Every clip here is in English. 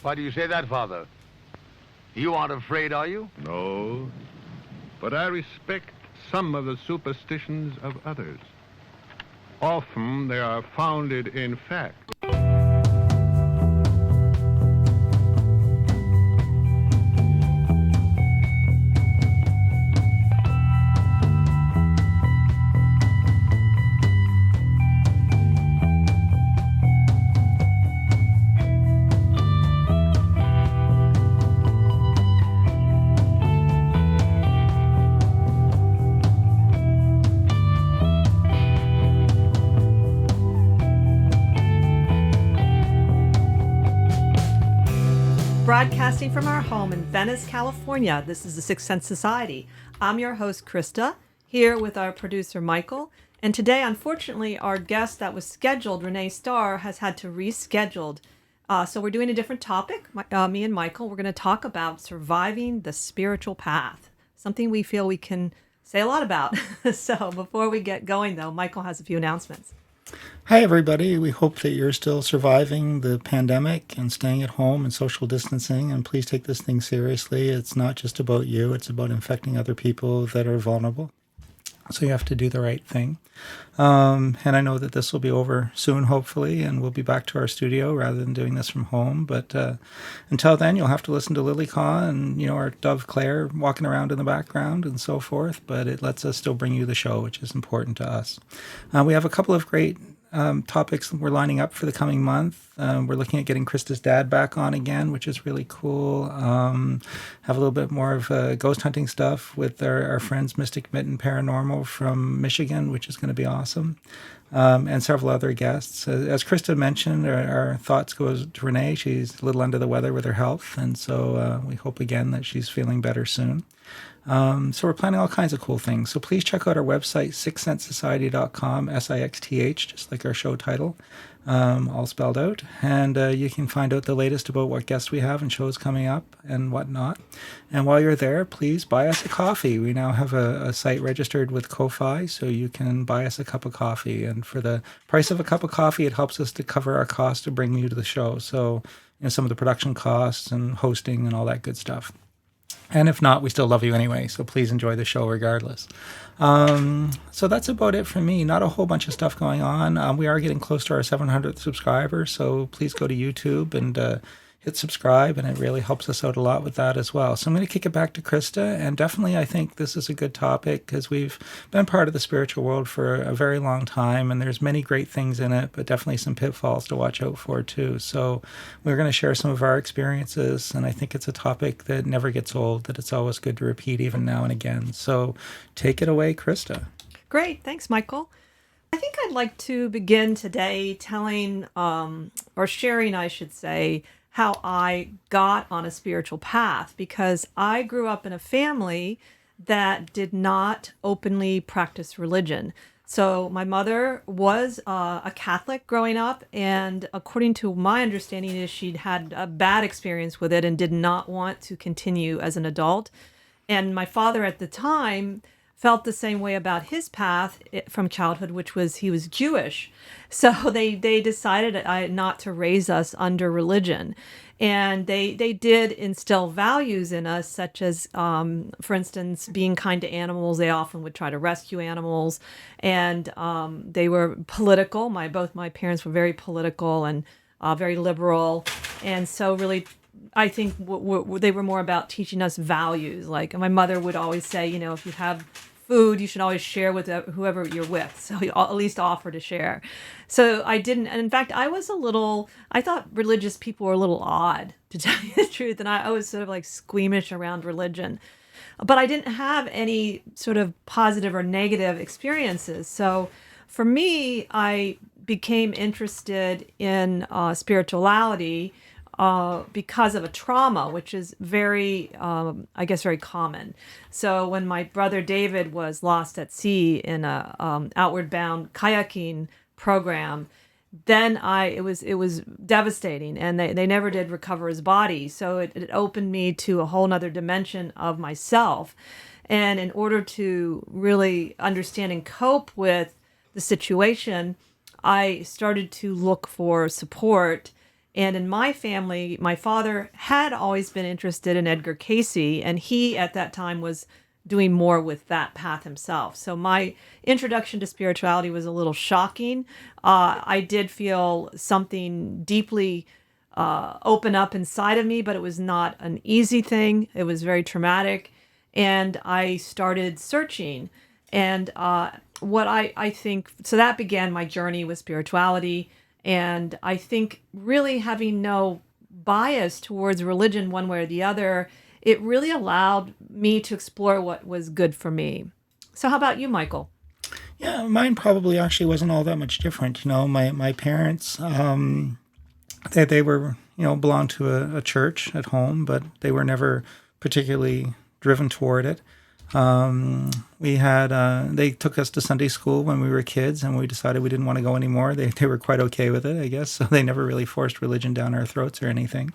Why do you say that, Father? You aren't afraid, are you? No, but I respect some of the superstitions of others. Often they are founded in fact. Broadcasting from our home in Venice, California, this is the Sixth Sense Society. I'm your host, Krista, here with our producer, Michael. And today, unfortunately, our guest that was scheduled, Renee Starr, has had to reschedule. So we're doing a different topic. Me and Michael, we're going to talk about surviving the spiritual path, something we feel we can say a lot about. So before we get going, though, Michael has a few announcements. Hi, everybody. We hope that you're still surviving the pandemic and staying at home and social distancing. And please take this thing seriously. It's not just about you. It's about infecting other people that are vulnerable. So you have to do the right thing. And I know that this will be over soon, hopefully, and we'll be back to our studio rather than doing this from home. But until then, you'll have to listen to Lily Caw and, our dove Claire walking around in the background and so forth. But it lets us still bring you the show, which is important to us. We have a couple of great topics we're lining up for the coming month. We're looking at getting Krista's dad back on again, which is really cool. Have a little bit more of ghost hunting stuff with our friends Mystic Mitten Paranormal from Michigan, which is going to be awesome. And several other guests. As Krista mentioned, our thoughts go to Renee. She's a little under the weather with her health, and so we hope again that she's feeling better soon. So we're planning all kinds of cool things. So please check out our website, sixthsensesociety.com, SIXTH, just like our show title, all spelled out. And you can find out the latest about what guests we have and shows coming up and whatnot. And while you're there, please buy us a coffee. We now have a site registered with Ko-Fi, so you can buy us a cup of coffee. And for the price of a cup of coffee, it helps us to cover our costs to bring you to the show. So, some of the production costs and hosting and all that good stuff. And if not, we still love you anyway, so please enjoy the show regardless. So that's about it for me. Not a whole bunch of stuff going on. We are getting close to our 700th subscriber, so please go to YouTube and hit subscribe, and it really helps us out a lot with that as well. So I'm going to kick it back to Krista, and definitely I think this is a good topic because we've been part of the spiritual world for a very long time, and there's many great things in it, but definitely some pitfalls to watch out for too. So we're going to share some of our experiences, and I think it's a topic that never gets old, that it's always good to repeat even now and again. So take it away, Krista. Great. Thanks, Michael. I think I'd like to begin today telling, or sharing, I should say, how I got on a spiritual path, because I grew up in a family that did not openly practice religion. So my mother was a Catholic growing up, and according to my understanding is she'd had a bad experience with it and did not want to continue as an adult. And my father at the time felt the same way about his path from childhood, which was he was Jewish. So they decided not to raise us under religion. And they did instill values in us, such as, for instance, being kind to animals. They often would try to rescue animals. And they were political. Both my parents were very political and very liberal. And so really, I think they were more about teaching us values. Like my mother would always say, if you have food, you should always share with whoever you're with. So you at least offer to share. So I didn't. And in fact, I thought religious people were a little odd, to tell you the truth. And I was sort of like squeamish around religion. But I didn't have any sort of positive or negative experiences. So for me, I became interested in spirituality because of a trauma, which is very common. So when my brother David was lost at sea in a outward bound kayaking program, then it was devastating, and they never did recover his body. So it opened me to a whole nother dimension of myself. And in order to really understand and cope with the situation, I started to look for support And in my family, my father had always been interested in Edgar Cayce, and he at that time was doing more with that path himself. So my introduction to spirituality was a little shocking. I did feel something deeply open up inside of me, but it was not an easy thing. It was very traumatic. And I started searching. And what I think, so that began my journey with spirituality. And I think really having no bias towards religion one way or the other, it really allowed me to explore what was good for me. So how about you, Michael? Yeah, mine probably actually wasn't all that much different. My parents, they were, belonged to a church at home, but they were never particularly driven toward it. They took us to Sunday school when we were kids, and we decided we didn't want to go anymore. They were quite okay with it, I guess. So they never really forced religion down our throats or anything.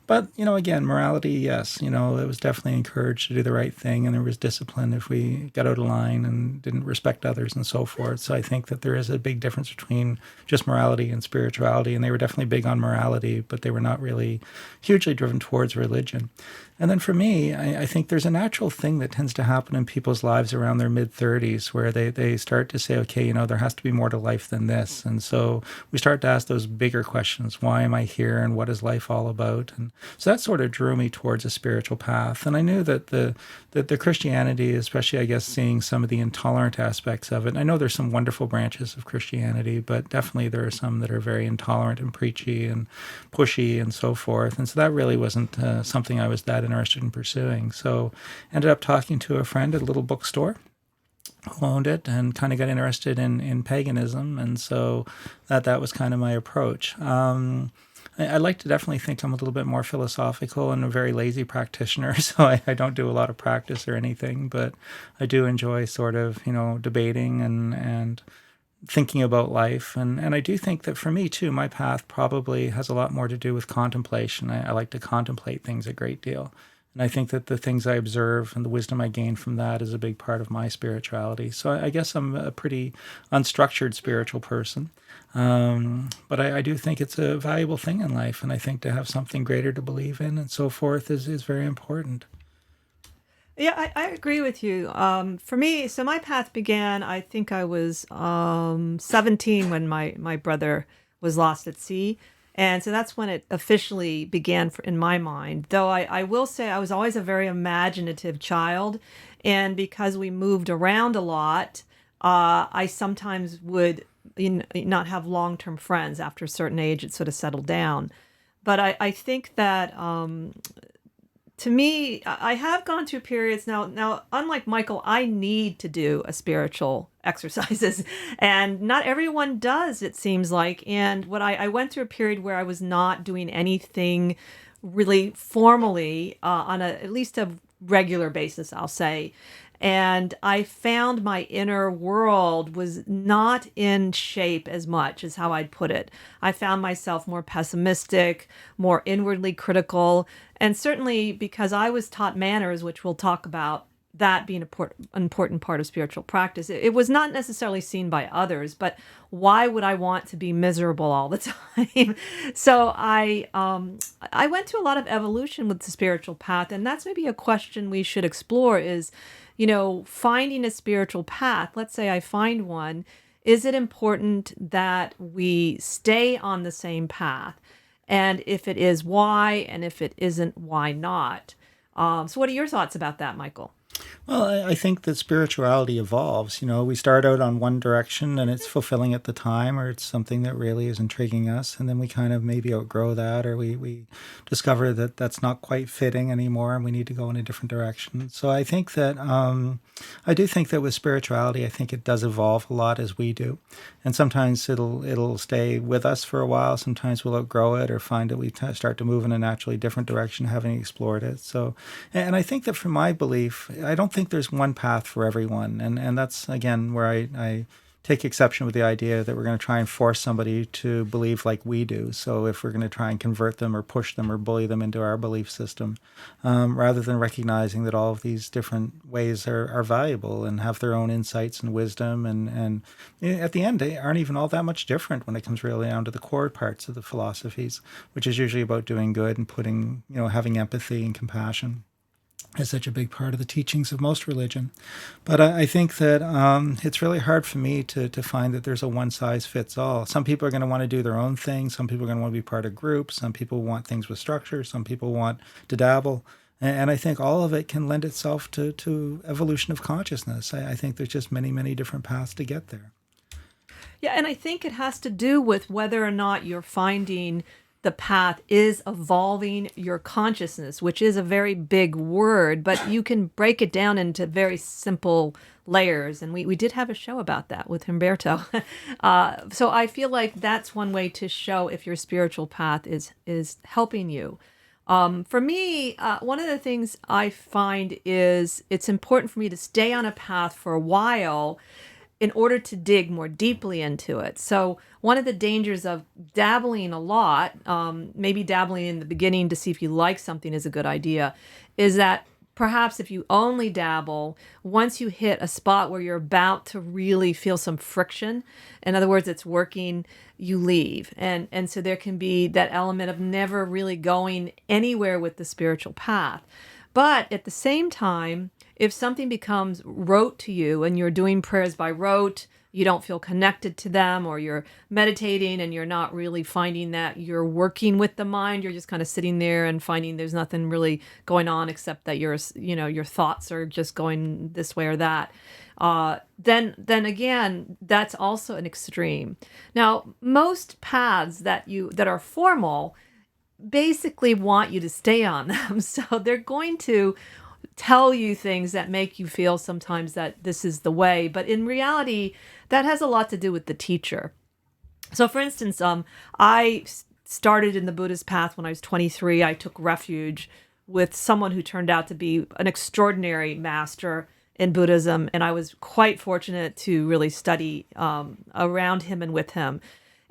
But, again, morality, yes, it was definitely encouraged to do the right thing, and there was discipline if we got out of line and didn't respect others and so forth. So I think that there is a big difference between just morality and spirituality, and they were definitely big on morality, but they were not really hugely driven towards religion. And then for me, I think there's a natural thing that tends to happen in people's lives around their mid-30s where they start to say, okay, there has to be more to life than this. And so we start to ask those bigger questions. Why am I here? And what is life all about? And so that sort of drew me towards a spiritual path. And I knew that the Christianity, especially, I guess, seeing some of the intolerant aspects of it, I know there's some wonderful branches of Christianity, but definitely there are some that are very intolerant and preachy and pushy and so forth. And so that really wasn't something I was that interested in pursuing. So ended up talking to a friend at a little bookstore who owned it and kind of got interested in paganism. And so that was kind of my approach. I like to definitely think I'm a little bit more philosophical and a very lazy practitioner, so I don't do a lot of practice or anything, but I do enjoy sort of, debating and thinking about life. And I do think that for me, too, my path probably has a lot more to do with contemplation. I like to contemplate things a great deal. And I think that the things I observe and the wisdom I gain from that is a big part of my spirituality. So I guess I'm a pretty unstructured spiritual person. But I do think it's a valuable thing in life. And I think to have something greater to believe in and so forth is very important. Yeah, I agree with you. For me, so my path began, I think I was 17 when my brother was lost at sea. And so that's when it officially began in my mind. Though I will say I was always a very imaginative child. And because we moved around a lot, I sometimes would not have long-term friends. After a certain age, it sort of settled down. But I think that to me, I have gone through periods now, unlike Michael, I need to do a spiritual exercises, and not everyone does, it seems like. And I went through a period where I was not doing anything really formally on at least a regular basis, I'll say. And I found my inner world was not in shape as much as how I'd put it. I found myself more pessimistic, more inwardly critical, and certainly because I was taught manners, which we'll talk about, that being an important part of spiritual practice. It was not necessarily seen by others, but why would I want to be miserable all the time? So I went through a lot of evolution with the spiritual path, and that's maybe a question we should explore is, finding a spiritual path. Let's say I find one. Is it important that we stay on the same path? And if it is, why? And if it isn't, why not? So what are your thoughts about that, Michael? Well, I think that spirituality evolves. We start out on one direction and it's fulfilling at the time, or it's something that really is intriguing us. And then we kind of maybe outgrow that, or we discover that that's not quite fitting anymore and we need to go in a different direction. So I think that, I do think that with spirituality, I think it does evolve a lot as we do. And sometimes it'll stay with us for a while. Sometimes we'll outgrow it or find that we start to move in a naturally different direction, having explored it. So, and I think that from my belief, I don't think there's one path for everyone. And that's, again, where I take exception with the idea that we're going to try and force somebody to believe like we do. So if we're going to try and convert them or push them or bully them into our belief system, rather than recognizing that all of these different ways are valuable and have their own insights and wisdom, and at the end, they aren't even all that much different when it comes really down to the core parts of the philosophies, which is usually about doing good and putting, having empathy and compassion is such a big part of the teachings of most religion. But I think that it's really hard for me to find that there's a one-size-fits-all. Some people are going to want to do their own thing. Some people are going to want to be part of groups. Some people want things with structure. Some people want to dabble. And I think all of it can lend itself to evolution of consciousness. I think there's just many, many different paths to get there. Yeah, and I think it has to do with whether or not you're finding the path is evolving your consciousness, which is a very big word, but you can break it down into very simple layers. And we did have a show about that with Humberto. So I feel like that's one way to show if your spiritual path is helping you. For me, one of the things I find is it's important for me to stay on a path for a while in order to dig more deeply into it. So one of the dangers of dabbling a lot, maybe dabbling in the beginning to see if you like something is a good idea, is that perhaps if you only dabble, once you hit a spot where you're about to really feel some friction, in other words, it's working, you leave. And so there can be that element of never really going anywhere with the spiritual path. But at the same time, if something becomes rote to you and you're doing prayers by rote, you don't feel connected to them, or you're meditating and you're not really finding that you're working with the mind, you're just kind of sitting there and finding there's nothing really going on except that your thoughts are just going this way or that. Then again, that's also an extreme. Now, most paths that are formal basically want you to stay on them. So they're going to tell you things that make you feel sometimes that this is the way. But in reality, that has a lot to do with the teacher. So for instance, I started in the Buddhist path when I was 23. I took refuge with someone who turned out to be an extraordinary master in Buddhism. And I was quite fortunate to really study around him and with him.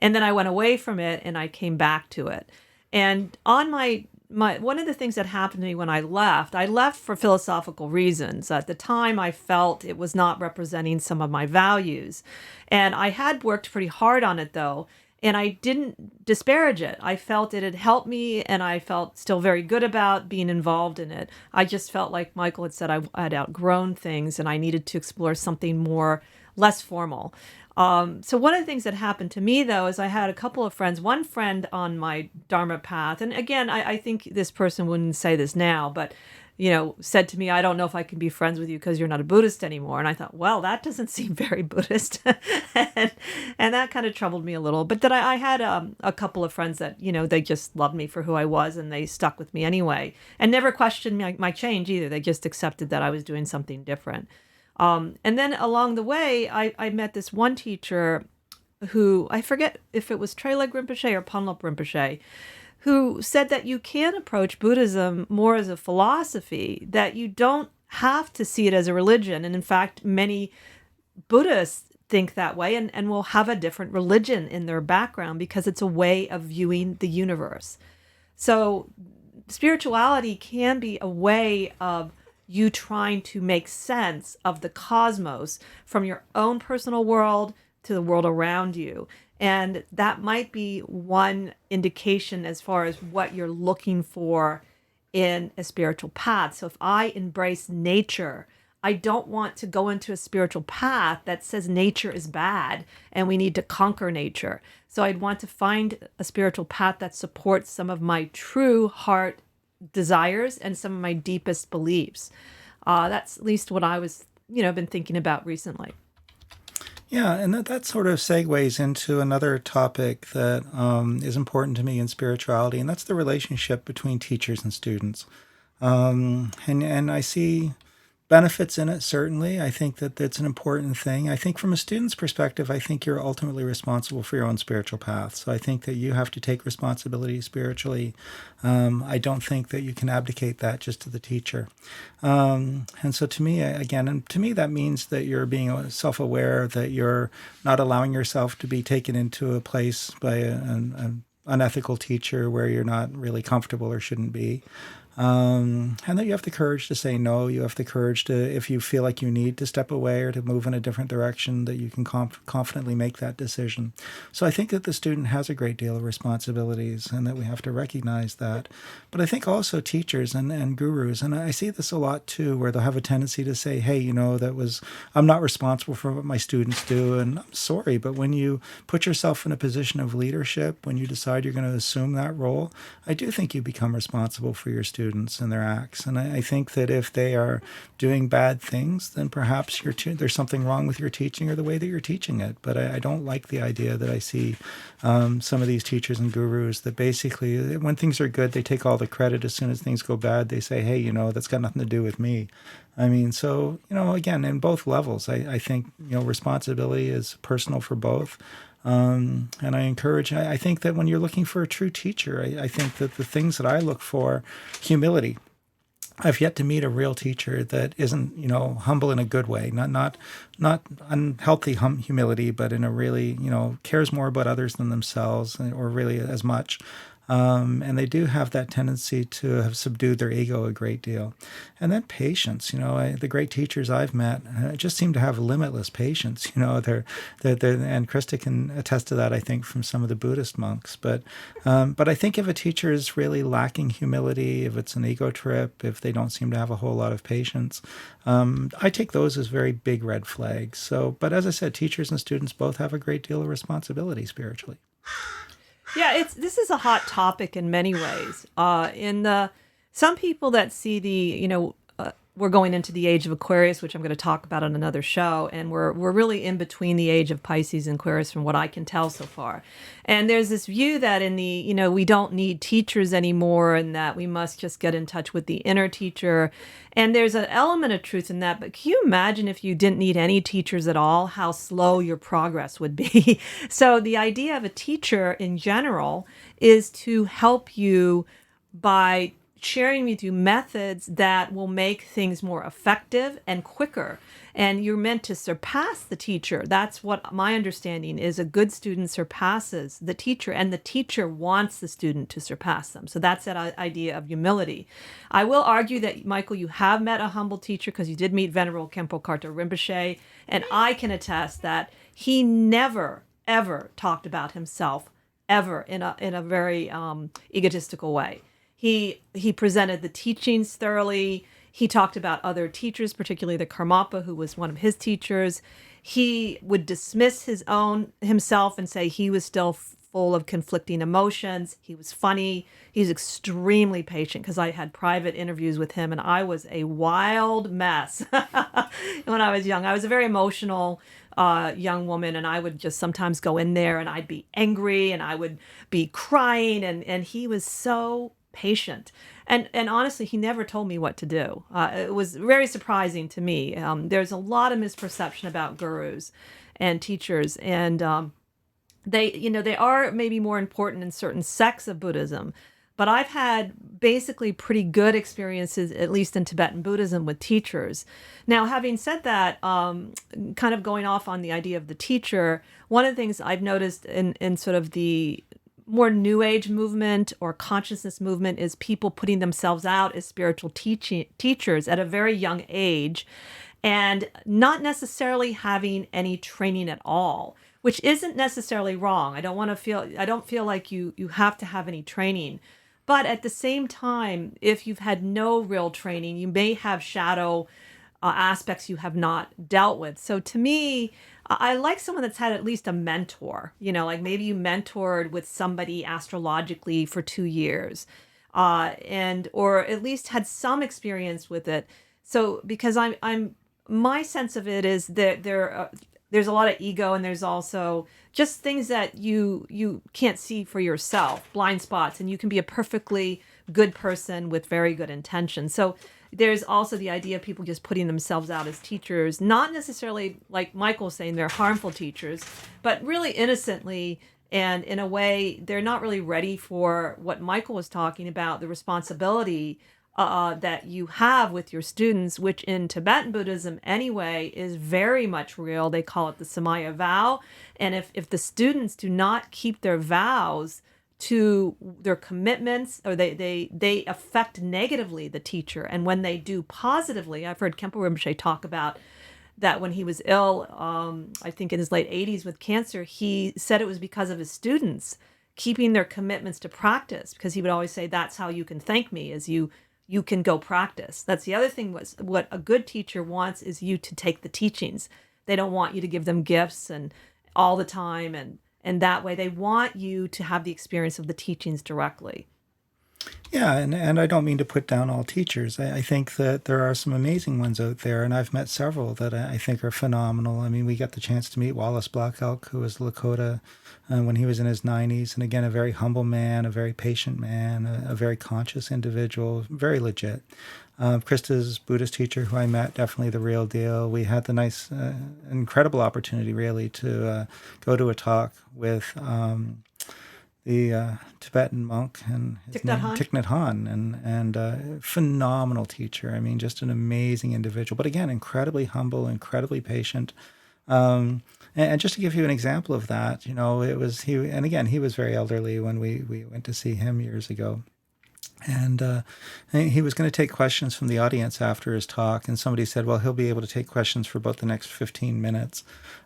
And then I went away from it and I came back to it. And on my one of the things that happened to me when I left for philosophical reasons. At the time, I felt it was not representing some of my values. And I had worked pretty hard on it, though, and I didn't disparage it. I felt it had helped me, and I felt still very good about being involved in it. I just felt like Michael had said I had outgrown things, and I needed to explore something less formal. So one of the things that happened to me, though, is I had a couple of friends, one friend on my Dharma path. And again, I think this person wouldn't say this now, but, said to me, I don't know if I can be friends with you because you're not a Buddhist anymore. And I thought, well, that doesn't seem very Buddhist. and that kind of troubled me a little. But then I had a couple of friends that, they just loved me for who I was and they stuck with me anyway and never questioned my change either. They just accepted that I was doing something different. And then along the way, I met this one teacher who, I forget if it was Traleg Rinpoche or Punlop Rinpoche, who said that you can approach Buddhism more as a philosophy, that you don't have to see it as a religion. And in fact, many Buddhists think that way and will have a different religion in their background because it's a way of viewing the universe. So spirituality can be a way of you trying to make sense of the cosmos from your own personal world to the world around you. And that might be one indication as far as what you're looking for in a spiritual path. So if I embrace nature, I don't want to go into a spiritual path that says nature is bad and we need to conquer nature. So I'd want to find a spiritual path that supports some of my true heart desires and some of my deepest beliefs. That's at least what I was, been thinking about recently. Yeah, and that sort of segues into another topic that is important to me in spirituality, and that's the relationship between teachers and students. And I see benefits in it, certainly. I think that that's an important thing. I think from a student's perspective, I think you're ultimately responsible for your own spiritual path. So I think that you have to take responsibility spiritually. I don't think that you can abdicate that just to the teacher. And so to me, again, and to me, that means that you're being self-aware, that you're not allowing yourself to be taken into a place by an unethical teacher where you're not really comfortable or shouldn't be. And that you have the courage to say no. You have the courage to, if you feel like you need to step away or to move in a different direction, that you can confidently make that decision. So I think that the student has a great deal of responsibilities and that we have to recognize that. But I think also teachers and gurus, and I see this a lot too, where they'll have a tendency to say, hey, I'm not responsible for what my students do. And I'm sorry, but when you put yourself in a position of leadership, when you decide you're going to assume that role, I do think you become responsible for your students and their acts. And I think that if they are doing bad things, then perhaps there's something wrong with your teaching or the way that you're teaching it. But I don't like the idea that I see some of these teachers and gurus that basically, when things are good, they take all the credit. As soon as things go bad, they say, hey, that's got nothing to do with me. I mean, so, again, in both levels, I think, responsibility is personal for both. And I think that when you're looking for a true teacher, I think that the things that I look for, humility. I've yet to meet a real teacher that isn't, humble in a good way, not unhealthy humility, but in a really, cares more about others than themselves, or really as much. And they do have that tendency to have subdued their ego a great deal. And then patience, the great teachers I've met just seem to have limitless patience. They're and Krista can attest to that, I think, from some of the Buddhist monks. But I think if a teacher is really lacking humility, if it's an ego trip, if they don't seem to have a whole lot of patience, I take those as very big red flags. So, but as I said, teachers and students both have a great deal of responsibility spiritually. Yeah, this is a hot topic in many ways. Some people that see we're going into the age of Aquarius, which I'm going to talk about on another show, and we're really in between the age of Pisces and Aquarius from what I can tell so far. And there's this view that we don't need teachers anymore and that we must just get in touch with the inner teacher. And there's an element of truth in that, but can you imagine if you didn't need any teachers at all, how slow your progress would be? So the idea of a teacher in general is to help you by sharing with you methods that will make things more effective and quicker. And you're meant to surpass the teacher. That's what my understanding is. A good student surpasses the teacher, and the teacher wants the student to surpass them. So that's that idea of humility. I will argue that, Michael, you have met a humble teacher because you did meet Venerable Khenpo Karthar Rinpoche, and I can attest that he never, ever talked about himself, ever, in a very egotistical way. He presented the teachings thoroughly. He talked about other teachers, particularly the Karmapa, who was one of his teachers. He would dismiss himself and say he was still full of conflicting emotions. He was funny. He's extremely patient, because I had private interviews with him, and I was a wild mess when I was young. I was a very emotional young woman, and I would just sometimes go in there and I'd be angry and I would be crying, and he was so patient. And honestly, he never told me what to do. It was very surprising to me. There's a lot of misperception about gurus and teachers, and they are maybe more important in certain sects of Buddhism. But I've had basically pretty good experiences, at least in Tibetan Buddhism, with teachers. Now, having said that, kind of going off on the idea of the teacher, one of the things I've noticed in sort of the more New Age movement or consciousness movement is people putting themselves out as spiritual teachers at a very young age, and not necessarily having any training at all, which isn't necessarily wrong. I don't feel like you have to have any training. But at the same time, if you've had no real training, you may have shadow aspects you have not dealt with. So to me, I like someone that's had at least a mentor, like maybe you mentored with somebody astrologically for 2 years, or at least had some experience with it. So because my sense of it is that there's a lot of ego, and there's also just things that you can't see for yourself, blind spots, and you can be a perfectly good person with very good intentions. So there's also the idea of people just putting themselves out as teachers, not necessarily like Michael was saying, they're harmful teachers, but really innocently. And in a way, they're not really ready for what Michael was talking about, the responsibility that you have with your students, which in Tibetan Buddhism anyway is very much real. They call it the Samaya vow. And if the students do not keep their vows to their commitments, or they affect negatively the teacher. And when they do positively, I've heard Khenpo Rinpoche talk about that when he was ill, I think in his late 80s with cancer, he said it was because of his students keeping their commitments to practice, because he would always say, that's how you can thank me, is you can go practice. That's the other thing, was what a good teacher wants is you to take the teachings. They don't want you to give them gifts and all the time, and that way they want you to have the experience of the teachings directly. Yeah, and I don't mean to put down all teachers. I think that there are some amazing ones out there, and I've met several that I think are phenomenal. I mean, we got the chance to meet Wallace Black Elk, who was Lakota when he was in his 90s, and again, a very humble man, a very patient man, a very conscious individual, very legit. Krista's Buddhist teacher, who I met, definitely the real deal. We had the nice, incredible opportunity, really, to go to a talk with the Tibetan monk, and his name, Thich Nhat Hanh, and phenomenal teacher. I mean, just an amazing individual. But again, incredibly humble, incredibly patient. And just to give you an example of that, you know, it was he. And again, he was very elderly when we went to see him years ago. And he was going to take questions from the audience after his talk, and somebody said, well, he'll be able to take questions for about the next 15 minutes.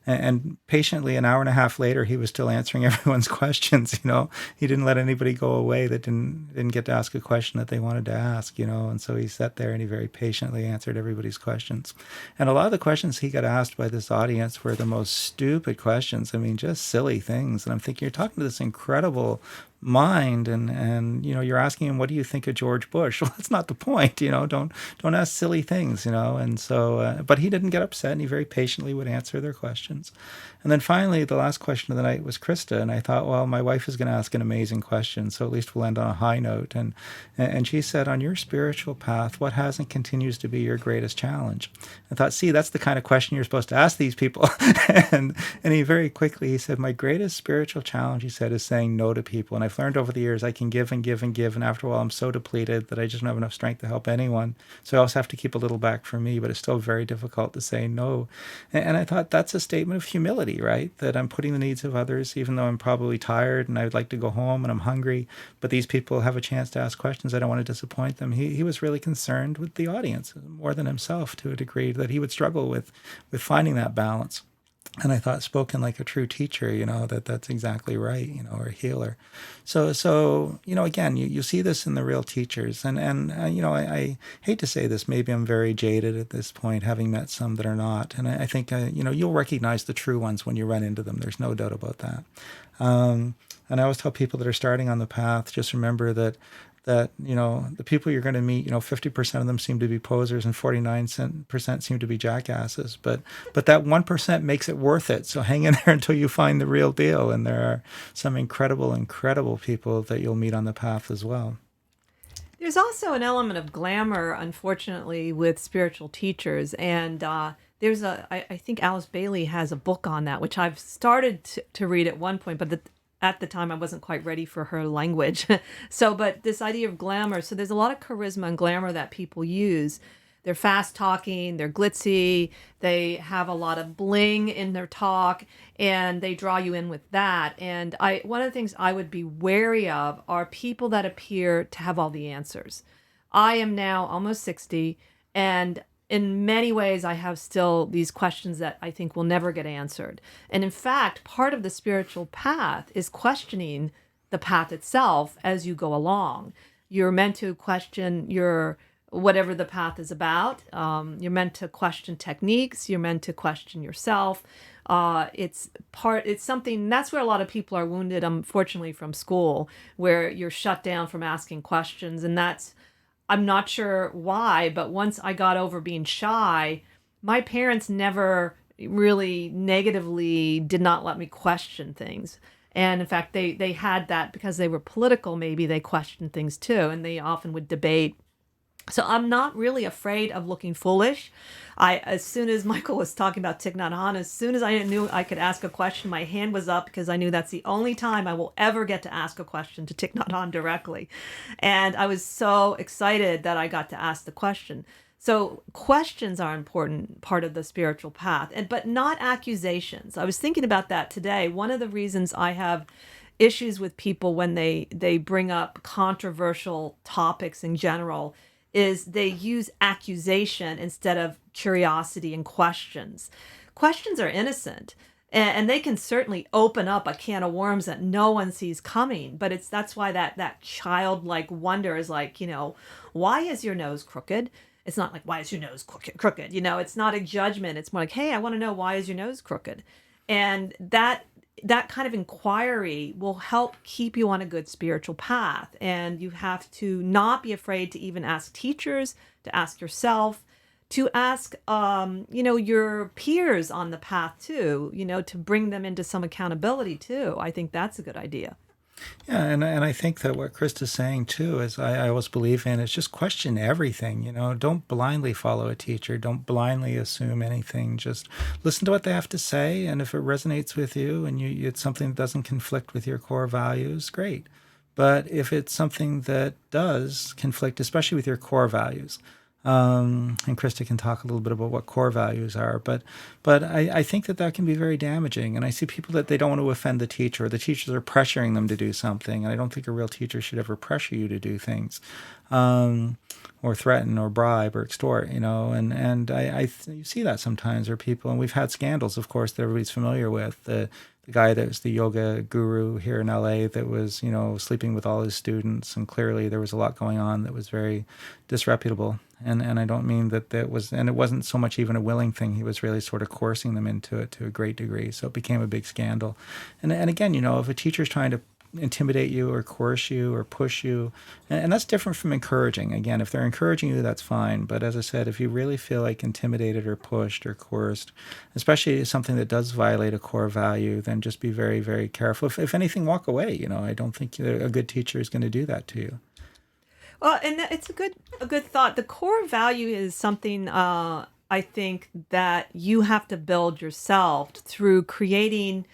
And patiently, an hour and a half later, he was still answering everyone's questions. You know, he didn't let anybody go away that didn't get to ask a question that they wanted to ask. You know, and so he sat there and he very patiently answered everybody's questions. And a lot of the questions he got asked by this audience were the most stupid questions. I mean, just silly things. And I'm thinking, you're talking to this incredible mind, and you know, you're asking him, what do you think of George Bush? Well, that's not the point. You know, don't ask silly things. You know, and so, but he didn't get upset, and he very patiently would answer their questions. And then finally, the last question of the night was Krista, and I thought, well, my wife is going to ask an amazing question, so at least we'll end on a high note. And she said, on your spiritual path, what has and continues to be your greatest challenge? I thought, see, that's the kind of question you're supposed to ask these people. and he very quickly, he said, my greatest spiritual challenge, he said, is saying no to people. And I've learned over the years I can give and give and give, and after a while I'm so depleted that I just don't have enough strength to help anyone. So I also have to keep a little back for me, but it's still very difficult to say no. And I thought that's a statement of humility, right? That I'm putting the needs of others, even though I'm probably tired and I would like to go home and I'm hungry, but these people have a chance to ask questions. I don't want to disappoint them. He was really concerned with the audience more than himself, to a degree that he would struggle with finding that balance. And I thought, spoken like a true teacher, you know, that's exactly right, you know, or a healer. So you know, again, you see this in the real teachers. And you know, I hate to say this, maybe I'm very jaded at this point, having met some that are not. And I think, you know, you'll recognize the true ones when you run into them. There's no doubt about that. And I always tell people that are starting on the path, just remember that, you know, the people you're going to meet, you know, 50% of them seem to be posers and 49% seem to be jackasses. But that 1% makes it worth it. So hang in there until you find the real deal. And there are some incredible people that you'll meet on the path as well. There's also an element of glamour, unfortunately, with spiritual teachers. And there's I think Alice Bailey has a book on that, which I've started to read at one point, but at the time I wasn't quite ready for her language. But this idea of glamour, so there's a lot of charisma and glamour that people use. They're fast talking, they're glitzy, they have a lot of bling in their talk, and they draw you in with that. And one of the things I would be wary of are people that appear to have all the answers. I am now almost 60, and in many ways, I have still these questions that I think will never get answered. And in fact, part of the spiritual path is questioning the path itself as you go along. You're meant to question whatever the path is about. You're meant to question techniques. You're meant to question yourself. It's something, that's where a lot of people are wounded, unfortunately, from school, where you're shut down from asking questions. And I'm not sure why, but once I got over being shy, my parents never really negatively did not let me question things. And in fact, they had that because they were political, maybe they questioned things too. And they often would debate So I'm not really afraid of looking foolish. As soon as Michael was talking about Thich Nhat Hanh, as soon as I knew I could ask a question, my hand was up because I knew that's the only time I will ever get to ask a question to Thich Nhat Hanh directly. And I was so excited that I got to ask the question. So questions are an important part of the spiritual path, but not accusations. I was thinking about that today. One of the reasons I have issues with people when they bring up controversial topics in general is they use accusation instead of curiosity and questions. Questions are innocent, and they can certainly open up a can of worms that no one sees coming. But that's why that childlike wonder is like, why is your nose crooked? It's not like, why is your nose crooked? It's not a judgment. It's more like, hey, I want to know, why is your nose crooked? And that kind of inquiry will help keep you on a good spiritual path. And you have to not be afraid to even ask teachers, to ask yourself, to ask, your peers on the path too, to bring them into some accountability too. I think that's a good idea. Yeah, and I think that what Krista's saying too is I always believe in is just question everything. Don't blindly follow a teacher. Don't blindly assume anything. Just listen to what they have to say, and if it resonates with you and it's something that doesn't conflict with your core values, great. But if it's something that does conflict, especially with your core values, and Krista can talk a little bit about what core values are, but I think that can be very damaging. And I see people that they don't want to offend the teacher, or the teachers are pressuring them to do something. And I don't think a real teacher should ever pressure you to do things, or threaten or bribe or extort, And you see that sometimes, or people, and we've had scandals, of course, that everybody's familiar with. The guy that was the yoga guru here in LA that was, sleeping with all his students, and clearly there was a lot going on that was very disreputable. And I don't mean that was, and it wasn't so much even a willing thing. He was really sort of coercing them into it to a great degree. So it became a big scandal. And again, if a teacher's trying to intimidate you or coerce you or push you, and that's different from encouraging. Again, if they're encouraging you, that's fine. But as I said, if you really feel like intimidated or pushed or coerced, especially something that does violate a core value, then just be very, very careful. If anything, walk away. I don't think a good teacher is going to do that to you. Well, and it's a good thought. The core value is something I think that you have to build yourself through creating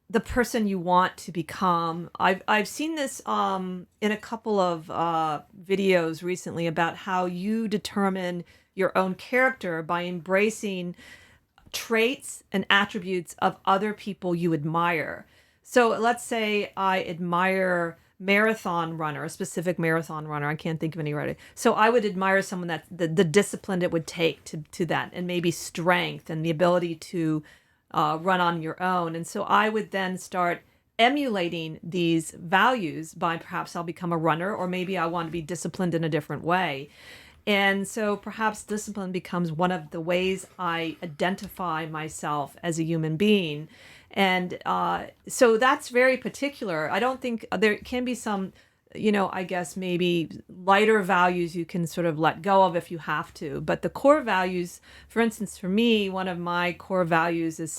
the person you want to become. I've seen this in a couple of videos recently about how you determine your own character by embracing traits and attributes of other people you admire. So let's say I admire a specific marathon runner. I can't think of any right. So I would admire someone that the discipline it would take to that, and maybe strength and the ability to run on your own. And so I would then start emulating these values by perhaps I'll become a runner, or maybe I want to be disciplined in a different way. And so perhaps discipline becomes one of the ways I identify myself as a human being. And so that's very particular. I don't think there can be some, I guess maybe lighter values you can sort of let go of if you have to. But the core values, for instance, for me, one of my core values is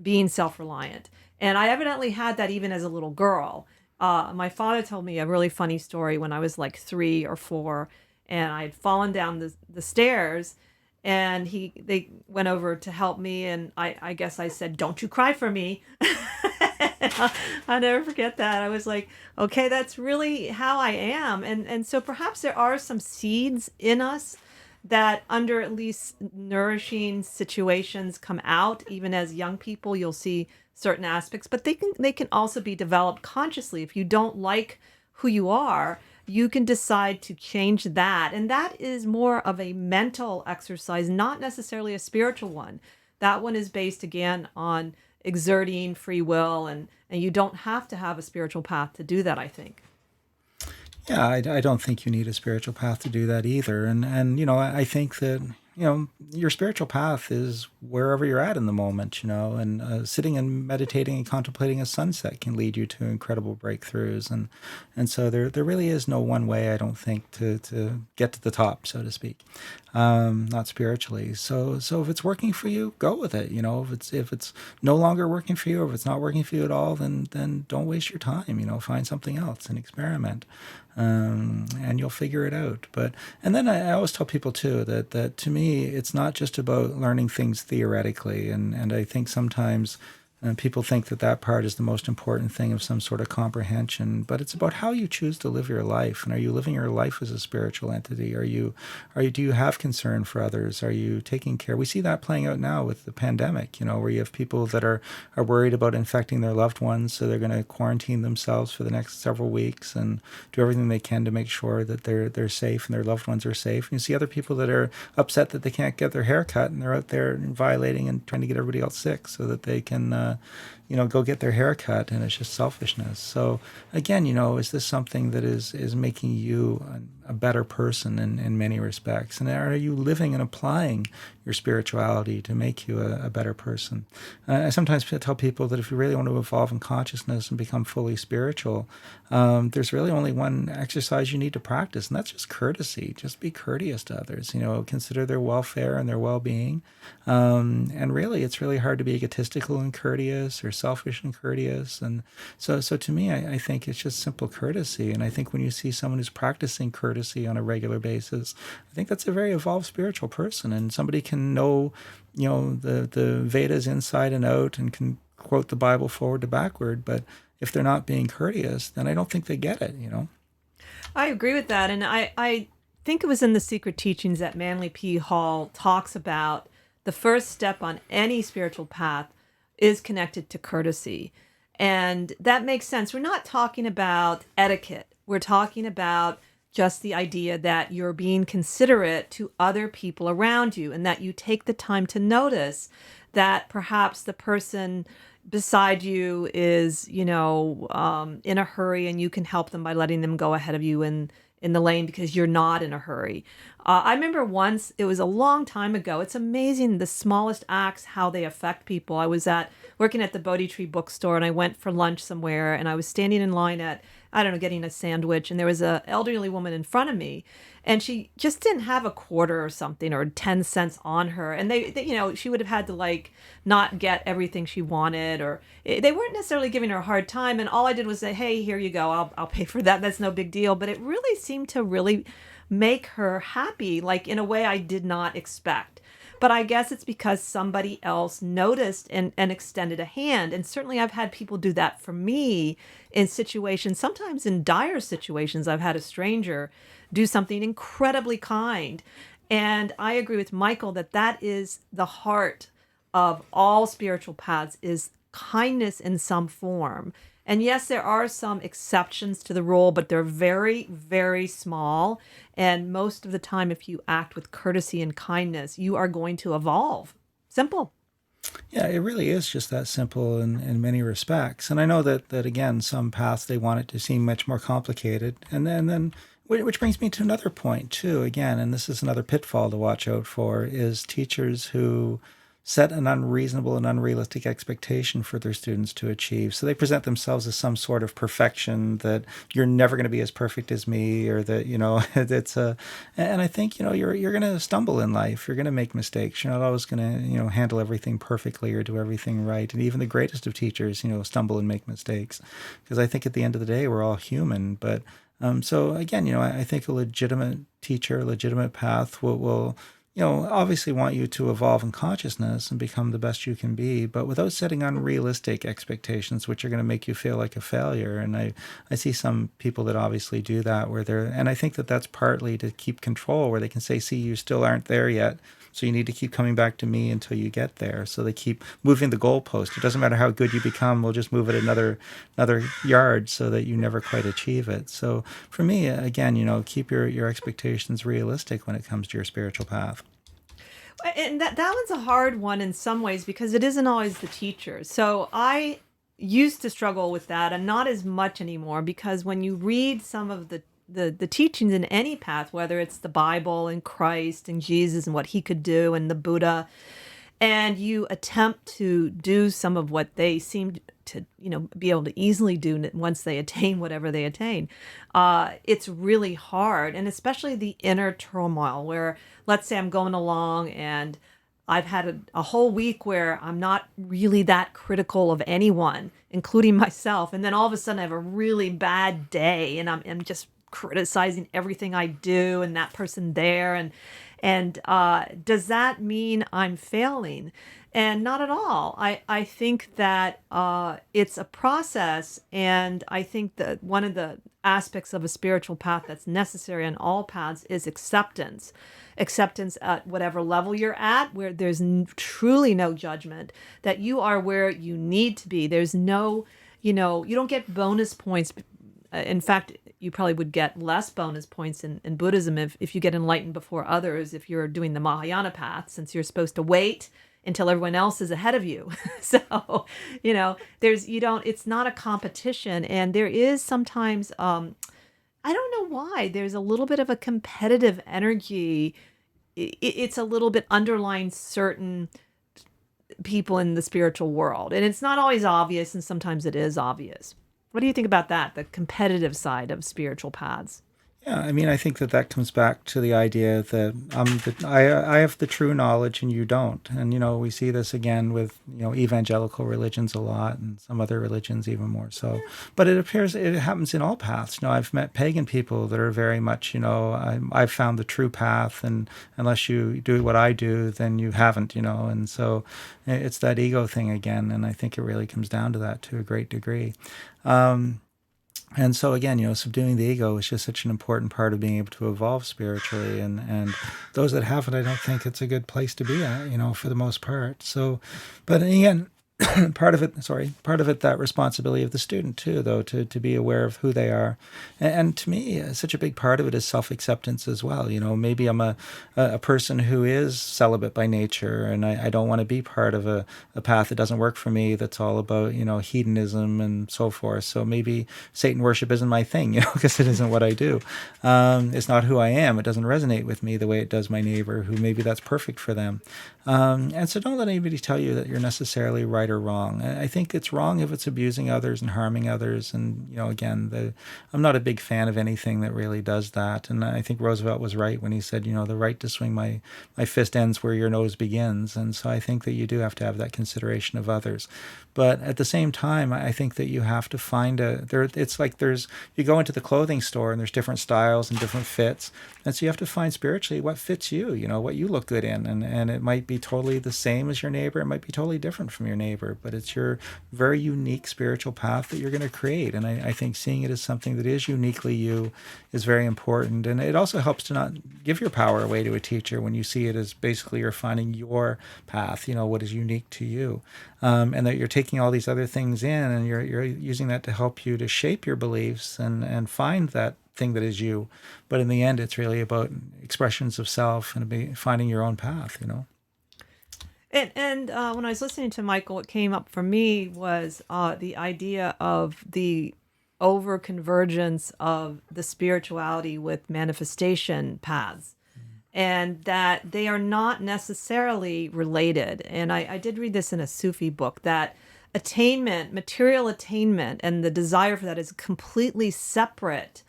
being self-reliant. And I evidently had that even as a little girl. My father told me a really funny story when I was like 3 or 4, and I had fallen down the stairs, and they went over to help me, and I guess I said, "Don't you cry for me." I'll never forget that. I was like, okay, that's really how I am. And so perhaps there are some seeds in us that under at least nourishing situations come out. Even as young people, you'll see certain aspects, but they can also be developed consciously. If you don't like who you are, you can decide to change that. And that is more of a mental exercise, not necessarily a spiritual one. That one is based, again, on exerting free will, and you don't have to have a spiritual path to do that, I think. Yeah, I don't think you need a spiritual path to do that either. And I think that, your spiritual path is wherever you're at in the moment, and sitting and meditating and contemplating a sunset can lead you to incredible breakthroughs. And so there really is no one way, I don't think, to get to the top, so to speak, not spiritually. So if it's working for you, go with it. If it's no longer working for you, or if it's not working for you at all, then don't waste your time. Find something else and experiment. And you'll figure it out. And then I always tell people too that to me, it's not just about learning things theoretically. And I think sometimes people think that part is the most important thing of some sort of comprehension, but it's about how you choose to live your life. And are you living your life as a spiritual entity? Do you have concern for others? Are you taking care? We see that playing out now with the pandemic, where you have people that are worried about infecting their loved ones, so they're going to quarantine themselves for the next several weeks and do everything they can to make sure that they're safe and their loved ones are safe. And you see other people that are upset that they can't get their hair cut, and they're out there violating and trying to get everybody else sick so that they can go get their hair cut, and it's just selfishness. So again, is this something that is making you a better person in many respects? And are you living and applying your spirituality to make you a better person? I sometimes tell people that if you really want to evolve in consciousness and become fully spiritual, there's really only one exercise you need to practice, and that's just courtesy. Just be courteous to others, consider their welfare and their well-being. And really, it's really hard to be egotistical and courteous, or selfish and courteous. And so to me, I think it's just simple courtesy. And I think when you see someone who's practicing courtesy on a regular basis, I think that's a very evolved spiritual person. And somebody can know, the Vedas inside and out, and can quote the Bible forward to backward. But if they're not being courteous, then I don't think they get it, I agree with that. And I think it was in the Secret Teachings that Manly P. Hall talks about the first step on any spiritual path is connected to courtesy. And that makes sense. We're not talking about etiquette. We're talking about just the idea that you're being considerate to other people around you, and that you take the time to notice that perhaps the person beside you is, in a hurry, and you can help them by letting them go ahead of you in the lane because you're not in a hurry. I remember once, it was a long time ago. It's amazing the smallest acts, how they affect people. I was working at the Bodhi Tree bookstore, and I went for lunch somewhere, and I was standing in line at, getting a sandwich, and there was an elderly woman in front of me, and she just didn't have a quarter or something, or 10 cents on her. And they she would have had to not get everything she wanted, or they weren't necessarily giving her a hard time. And all I did was say, hey, here you go. I'll pay for that. That's no big deal. But it really seemed to really make her happy, in a way I did not expect. But I guess it's because somebody else noticed and extended a hand. And certainly I've had people do that for me in situations, sometimes in dire situations. I've had a stranger do something incredibly kind. And I agree with Michael that is the heart of all spiritual paths, is kindness in some form. And yes, there are some exceptions to the rule, but they're very, very small. And most of the time, if you act with courtesy and kindness, you are going to evolve. Simple. Yeah, it really is just that simple in many respects. And I know that again, some paths, they want it to seem much more complicated. And then which brings me to another point too, again, and this is another pitfall to watch out for, is teachers who set an unreasonable and unrealistic expectation for their students to achieve. So they present themselves as some sort of perfection, that you're never going to be as perfect as me, or that, and I think, you're going to stumble in life. You're going to make mistakes. You're not always going to, handle everything perfectly or do everything right. And even the greatest of teachers, stumble and make mistakes, because I think at the end of the day, we're all human. But so again, I think a legitimate teacher, a legitimate path will obviously want you to evolve in consciousness and become the best you can be, but without setting unrealistic expectations, which are going to make you feel like a failure. And I see some people that obviously do that, and I think that's partly to keep control, where they can say, see, you still aren't there yet, so you need to keep coming back to me until you get there. So they keep moving the goalpost. It doesn't matter how good you become, we'll just move it another yard so that you never quite achieve it. So for me, again, keep your expectations realistic when it comes to your spiritual path. And that one's a hard one in some ways, because it isn't always the teacher. So I used to struggle with that, and not as much anymore, because when you read some of the the teachings in any path, whether it's the Bible and Christ and Jesus and what he could do and the Buddha, and you attempt to do some of what they seem to, be able to easily do once they attain whatever they attain, it's really hard. And especially the inner turmoil where, let's say I'm going along and I've had a whole week where I'm not really that critical of anyone, including myself. And then all of a sudden I have a really bad day and I'm just criticizing everything I do and that person there. And does that mean I'm failing? And not at all. I think that it's a process. And I think that one of the aspects of a spiritual path that's necessary on all paths is acceptance. Acceptance at whatever level you're at, where there's truly no judgment, that you are where you need to be. There's no, you don't get bonus points. In fact, you probably would get less bonus points in Buddhism if you get enlightened before others, if you're doing the Mahayana path, since you're supposed to wait until everyone else is ahead of you. So, it's not a competition. And there is sometimes, I don't know why, there's a little bit of a competitive energy. It's a little bit underlying certain people in the spiritual world. And it's not always obvious, and sometimes it is obvious. What do you think about that, the competitive side of spiritual paths? Yeah, I mean, I think that comes back to the idea that I have the true knowledge and you don't. And, we see this again with, evangelical religions a lot and some other religions even more so. But it happens in all paths. I've met pagan people that are very much, I've found the true path, and unless you do what I do, then you haven't, And so it's that ego thing again. And I think it really comes down to that to a great degree. And so again, subduing the ego is just such an important part of being able to evolve spiritually. And those that haven't, I don't think it's a good place to be at, for the most part. So, but again, part of it, that responsibility of the student too, though, to be aware of who they are. And to me, such a big part of it is self-acceptance as well. Maybe I'm a person who is celibate by nature, and I don't want to be part of a path that doesn't work for me, that's all about, hedonism and so forth. So maybe Satan worship isn't my thing, because it isn't what I do. It's not who I am. It doesn't resonate with me the way it does my neighbor, who maybe that's perfect for them. And so don't let anybody tell you that you're necessarily right or wrong. I think it's wrong if it's abusing others and harming others. And, again, I'm not a big fan of anything that really does that. And I think Roosevelt was right when he said, the right to swing my fist ends where your nose begins. And so I think that you do have to have that consideration of others. But at the same time, I think that you have to find it's like you go into the clothing store and there's different styles and different fits. And so you have to find spiritually what fits you, what you look good in. And it might be totally the same as your neighbor. It might be totally different from your neighbor, but it's your very unique spiritual path that you're going to create. And I think seeing it as something that is uniquely you is very important. And it also helps to not give your power away to a teacher when you see it as basically you're finding your path, what is unique to you. And that you're taking all these other things in and you're using that to help you to shape your beliefs and find that thing that is you. But in the end, it's really about expressions of self and finding your own path, And when I was listening to Michael, what came up for me was the idea of the over-convergence of the spirituality with manifestation paths, and that they are not necessarily related. And I did read this in a Sufi book, that material attainment, and the desire for that is a completely separate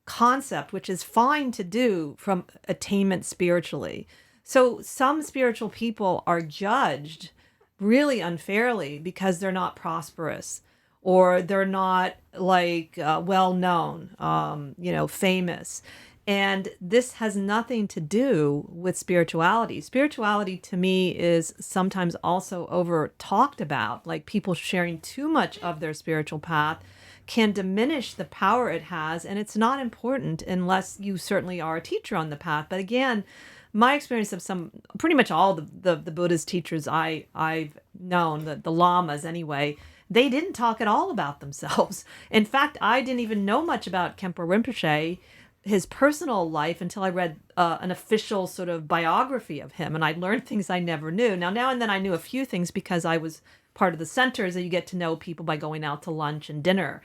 concept, which is fine to do from attainment spiritually. So some spiritual people are judged really unfairly because they're not prosperous, or they're not well known, famous. And this has nothing to do with spirituality. Spirituality to me is sometimes also over talked about, like people sharing too much of their spiritual path can diminish the power it has. And it's not important unless you certainly are a teacher on the path. But again, my experience of pretty much all the Buddhist teachers I've known, the lamas anyway, they didn't talk at all about themselves. In fact, I didn't even know much about Khenpo Rinpoche, his personal life, until I read an official sort of biography of him. And I learned things I never knew. Now and then I knew a few things because I was part of the centers, that you get to know people by going out to lunch and dinner.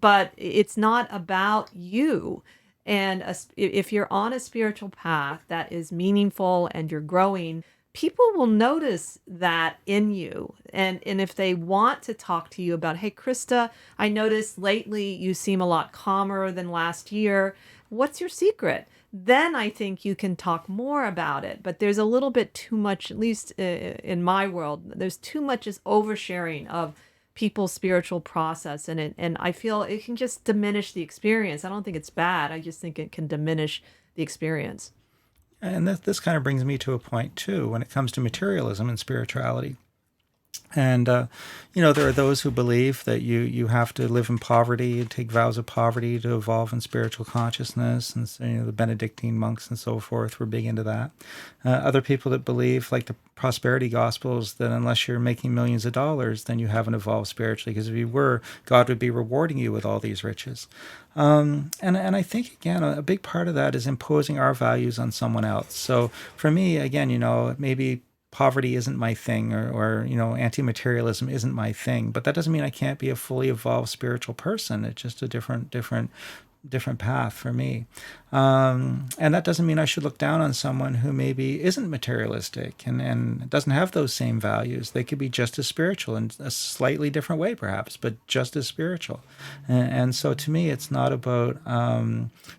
But it's not about you. And if you're on a spiritual path that is meaningful and you're growing, people will notice that in you. And if they want to talk to you about, hey, Krista, I noticed lately you seem a lot calmer than last year. What's your secret? Then I think you can talk more about it. But there's a little bit too much, at least in my world, there's too much is oversharing of people's spiritual process. And I feel it can just diminish the experience. I don't think it's bad. I just think it can diminish the experience. And this kind of brings me to a point, too, when it comes to materialism and spirituality. And, there are those who believe that you have to live in poverty and take vows of poverty to evolve in spiritual consciousness. And so, the Benedictine monks and so forth were big into that. Other people that believe, like the prosperity gospels, that unless you're making millions of dollars, then you haven't evolved spiritually. Because if you were, God would be rewarding you with all these riches. And I think, again, a big part of that is imposing our values on someone else. So for me, again, maybe poverty isn't my thing, or anti-materialism isn't my thing, but that doesn't mean I can't be a fully evolved spiritual person. It's just a different path for me. And that doesn't mean I should look down on someone who maybe isn't materialistic and doesn't have those same values. They could be just as spiritual in a slightly different way, perhaps, but just as spiritual. And so to me, it's not about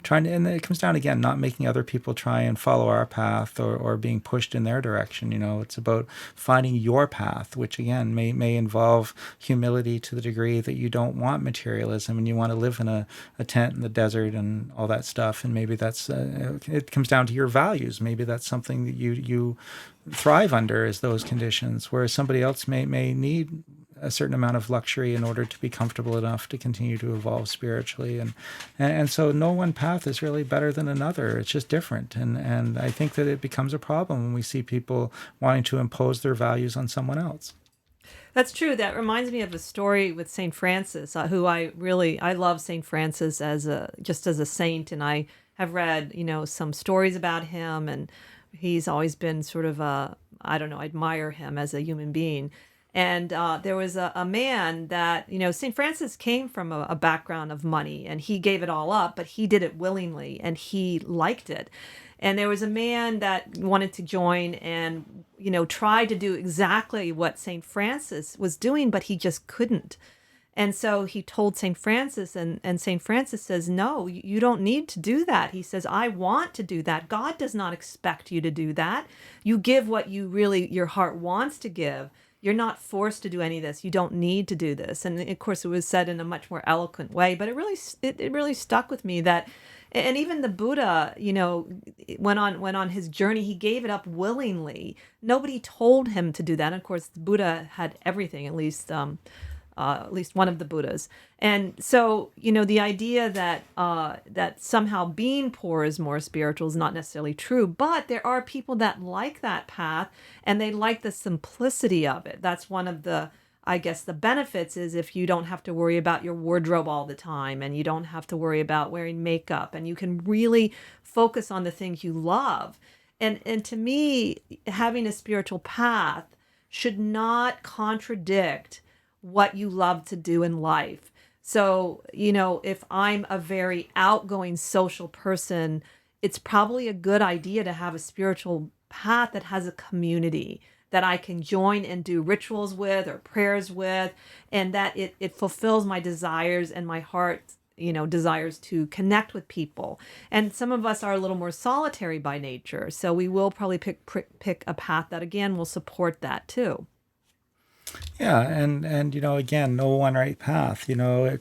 trying to, and it comes down, again, not making other people try and follow our path or being pushed in their direction. It's about finding your path, which, again, may involve humility to the degree that you don't want materialism and you want to live in a tent in the desert and all that stuff. And maybe that's it comes down to your values. Maybe that's something that you thrive under, is those conditions, whereas somebody else may need a certain amount of luxury in order to be comfortable enough to continue to evolve spiritually. And so no one path is really better than another. It's just different. And I think that it becomes a problem when we see people wanting to impose their values on someone else. That's true. That reminds me of a story with St. Francis, who I love St. Francis as a saint. And I have read, some stories about him, and he's always been sort of I admire him as a human being. And there was a man that, St. Francis came from a background of money, and he gave it all up, but he did it willingly and he liked it. And there was a man that wanted to join and, tried to do exactly what St. Francis was doing, but he just couldn't. And so he told St. Francis, and St. Francis says, no, you don't need to do that. He says, I want to do that. God does not expect you to do that. You give what your heart wants to give. You're not forced to do any of this. You don't need to do this. And of course, it was said in a much more eloquent way, but it really stuck with me that, and even the Buddha, went on his journey. He gave it up willingly. Nobody told him to do that. And of course, the Buddha had everything, at least one of the Buddhas. And so, the idea that somehow being poor is more spiritual is not necessarily true, but there are people that like that path and they like the simplicity of it. That's one of the benefits, is if you don't have to worry about your wardrobe all the time, and you don't have to worry about wearing makeup, and you can really focus on the things you love. And to me, having a spiritual path should not contradict what you love to do in life. So, if I'm a very outgoing social person, it's probably a good idea to have a spiritual path that has a community that I can join and do rituals with or prayers with, and that it fulfills my desires, and my heart, desires to connect with people. And some of us are a little more solitary by nature, so we will probably pick a path that, again, will support that too. Yeah, and again, no one right path.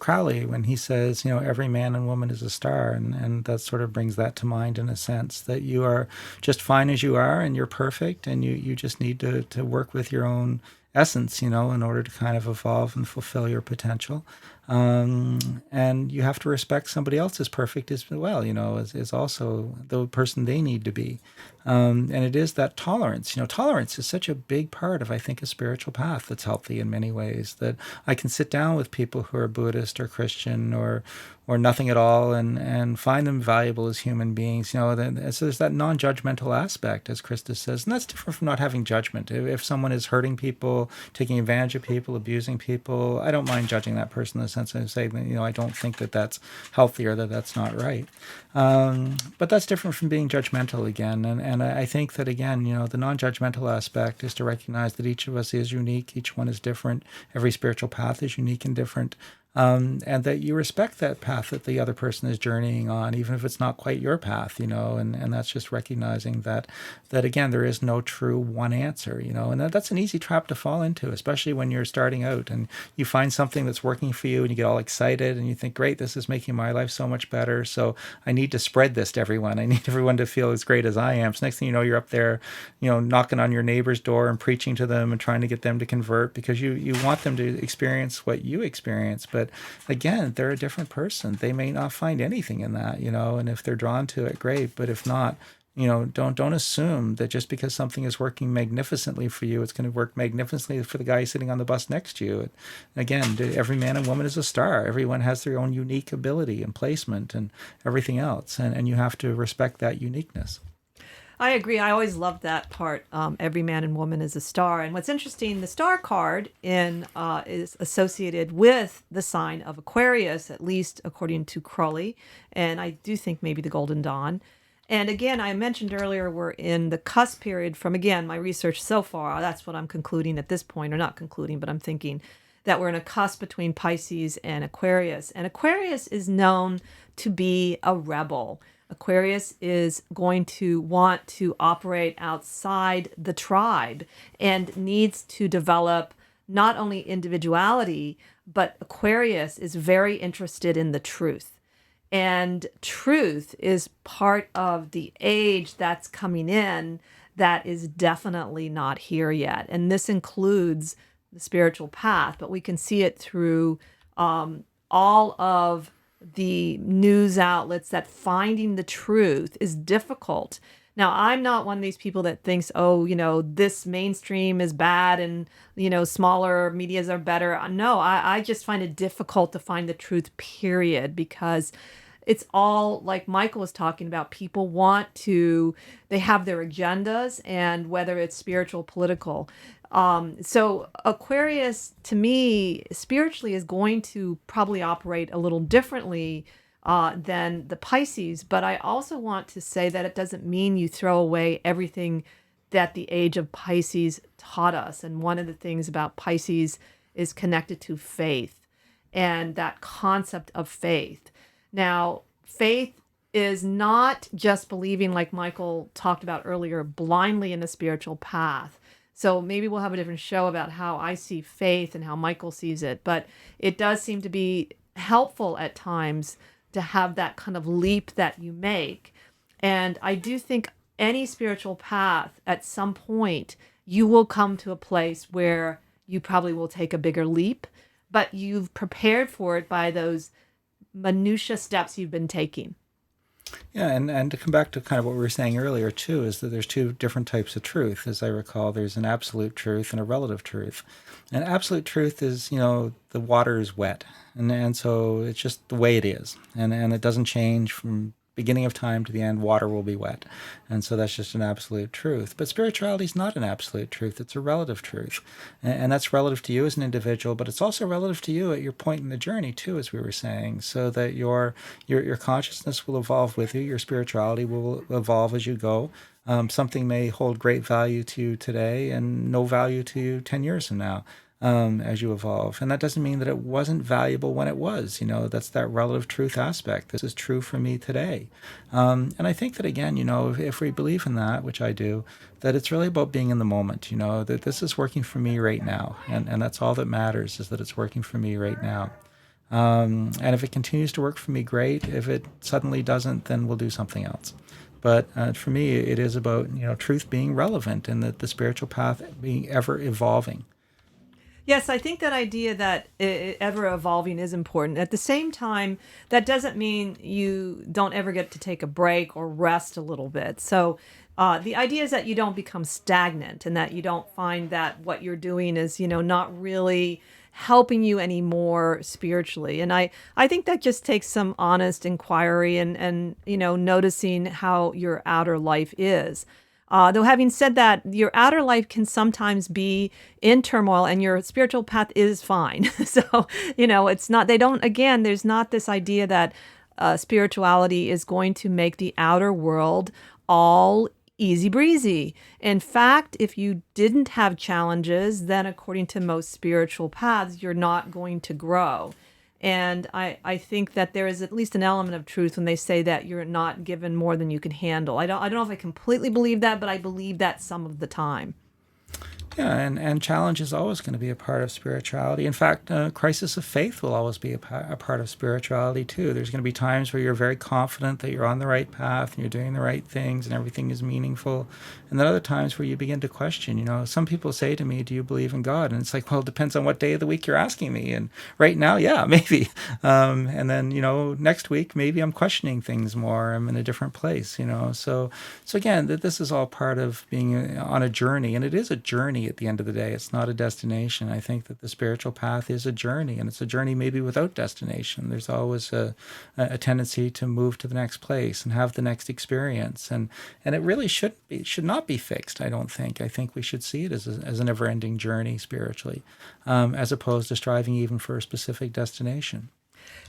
Crowley, when he says, every man and woman is a star, and that sort of brings that to mind in a sense, that you are just fine as you are, and you're perfect, and you just need to work with your own essence, in order to kind of evolve and fulfill your potential. And you have to respect somebody else as perfect as well, is also the person they need to be. And it is that tolerance. Tolerance is such a big part of, I think, a spiritual path that's healthy in many ways, that I can sit down with people who are Buddhist or Christian or nothing at all and find them valuable as human beings. So there's that non-judgmental aspect, as Krista says, and that's different from not having judgment. If someone is hurting people, taking advantage of people, abusing people, I don't mind judging that person in the sense sense of saying that, I don't think that that's healthy or that that's not right. But that's different from being judgmental again. And I think that, again, the non-judgmental aspect is to recognize that each of us is unique. Each one is different. Every spiritual path is unique and different. And that you respect that path that the other person is journeying on, even if it's not quite your path, and that's just recognizing that again, there is no true one answer, and that's an easy trap to fall into, especially when you're starting out and you find something that's working for you and you get all excited and you think, great, this is making my life so much better. So I need to spread this to everyone. I need everyone to feel as great as I am. So next thing you know, you're up there, knocking on your neighbor's door and preaching to them and trying to get them to convert because you want them to experience what you experience. But again, they're a different person. They may not find anything in that, and if they're drawn to it, great. But if not, don't assume that just because something is working magnificently for you, it's going to work magnificently for the guy sitting on the bus next to you. Again, every man and woman is a star. Everyone has their own unique ability and placement and everything else. And you have to respect that uniqueness. I agree. I always loved that part. Every man and woman is a star. And what's interesting, the star card is associated with the sign of Aquarius, at least according to Crowley. And I do think maybe the Golden Dawn. And again, I mentioned earlier, we're in the cusp period from, again, my research so far. That's what I'm concluding at this point, or not concluding, but I'm thinking that we're in a cusp between Pisces and Aquarius. And Aquarius is known to be a rebel. Aquarius is going to want to operate outside the tribe and needs to develop not only individuality, but Aquarius is very interested in the truth. And truth is part of the age that's coming in that is definitely not here yet. And this includes the spiritual path, but we can see it through all of the news outlets that finding the truth is difficult. Now, I'm not one of these people that thinks, this mainstream is bad and, smaller medias are better. No, I just find it difficult to find the truth, period, because it's all like Michael was talking about. People they have their agendas, and whether it's spiritual, political. So Aquarius, to me, spiritually is going to probably operate a little differently than the Pisces. But I also want to say that it doesn't mean you throw away everything that the age of Pisces taught us. And one of the things about Pisces is connected to faith and that concept of faith. Now, faith is not just believing, like Michael talked about earlier, blindly in the spiritual path. So maybe we'll have a different show about how I see faith and how Michael sees it. But it does seem to be helpful at times to have that kind of leap that you make. And I do think any spiritual path, at some point, you will come to a place where you probably will take a bigger leap, but you've prepared for it by those minutia steps you've been taking. Yeah, and to come back to kind of what we were saying earlier, too, is that there's two different types of truth. As I recall, there's an absolute truth and a relative truth. And absolute truth is, the water is wet. And so it's just the way it is. And it doesn't change from beginning of time to the end. Water will be wet. And so that's just an absolute truth. But spirituality is not an absolute truth. It's a relative truth. And that's relative to you as an individual, but it's also relative to you at your point in the journey, too, as we were saying, so that your consciousness will evolve with you. Your spirituality will evolve as you go. Something may hold great value to you today and no value to you 10 years from now. As you evolve. And that doesn't mean that it wasn't valuable when it was. That's that relative truth aspect. This is true for me today. And I think that, again, if we believe in that, which I do, that it's really about being in the moment, that this is working for me right now. And that's all that matters, is that it's working for me right now. And if it continues to work for me, great. If it suddenly doesn't, then we'll do something else. But for me, it is about, truth being relevant and that the spiritual path being ever evolving. Yes, I think that idea that ever evolving is important. At the same time, that doesn't mean you don't ever get to take a break or rest a little bit. So the idea is that you don't become stagnant and that you don't find that what you're doing is, not really helping you anymore spiritually. And I think that just takes some honest inquiry and noticing how your outer life is. Though having said that, your outer life can sometimes be in turmoil and your spiritual path is fine. So, it's not, they don't, again, there's not this idea that spirituality is going to make the outer world all easy breezy. In fact, if you didn't have challenges, then according to most spiritual paths, you're not going to grow. And I think that there is at least an element of truth when they say that you're not given more than you can handle. I don't know if I completely believe that, but I believe that some of the time. Yeah, and challenge is always going to be a part of spirituality. In fact, crisis of faith will always be a part of spirituality too. There's going to be times where you're very confident that you're on the right path and you're doing the right things and everything is meaningful. And then other times where you begin to question, some people say to me, do you believe in God? And it's like, well, it depends on what day of the week you're asking me. And right now, yeah, maybe. And then, next week, maybe I'm questioning things more. I'm in a different place, So again, this is all part of being on a journey. And it is a journey at the end of the day. It's not a destination. I think that the spiritual path is a journey, and it's a journey maybe without destination. There's always a tendency to move to the next place and have the next experience. And it really should not be fixed, I don't think. I think we should see it as a never-ending journey spiritually, as opposed to striving even for a specific destination.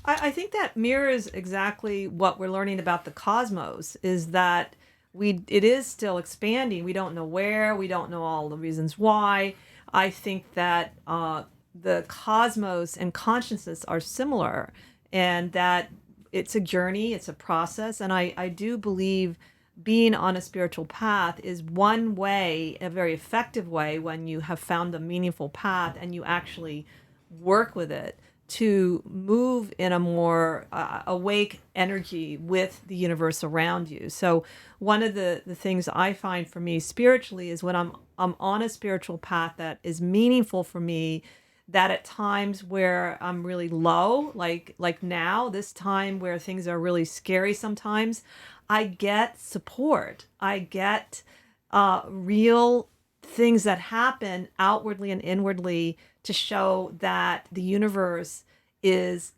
I think that mirrors exactly what we're learning about the cosmos, is that it is still expanding. We don't know where, we don't know all the reasons why. I think that the cosmos and consciousness are similar, and that it's a journey, it's a process. And I do believe being on a spiritual path is one way, a very effective way, when you have found a meaningful path and you actually work with it, to move in a more awake energy with the universe around you. So one of the things I find for me spiritually is when I'm on a spiritual path that is meaningful for me, that at times where I'm really low, like now, this time where things are really scary sometimes, I get support. I get real things that happen outwardly and inwardly to show that the universe is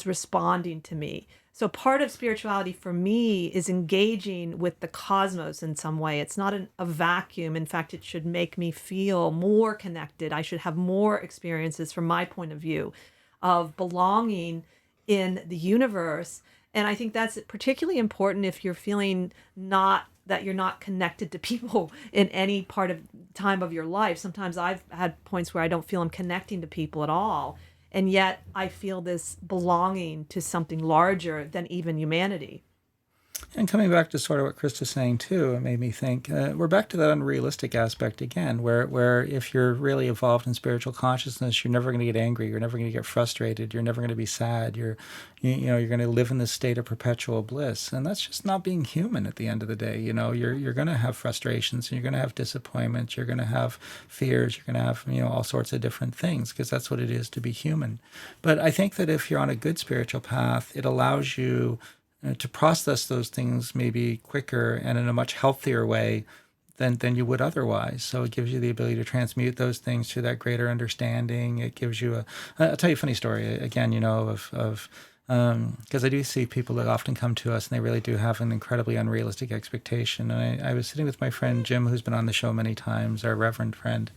responding to me. So part of spirituality for me is engaging with the cosmos in some way. It's not a vacuum. In fact, it should make me feel more connected. I should have more experiences, from my point of view, of belonging in the universe. And I think that's particularly important if you're feeling that you're not connected to people in any part of time of your life. Sometimes I've had points where I don't feel I'm connecting to people at all. And yet I feel this belonging to something larger than even humanity. And coming back to sort of what Krista's saying too, it made me think, we're back to that unrealistic aspect again, where if you're really evolved in spiritual consciousness, you're never going to get angry, you're never going to get frustrated, you're never going to be sad, you're going to live in this state of perpetual bliss. And that's just not being human at the end of the day. You're going to have frustrations, and you're going to have disappointments, you're going to have fears, you're going to have, all sorts of different things, because that's what it is to be human. But I think that if you're on a good spiritual path, it allows you to process those things maybe quicker and in a much healthier way than you would otherwise. So it gives you the ability to transmute those things to that greater understanding. It gives you I'll tell you a funny story again, of because I do see people that often come to us and they really do have an incredibly unrealistic expectation. And I was sitting with my friend Jim, who's been on the show many times, our reverend friend,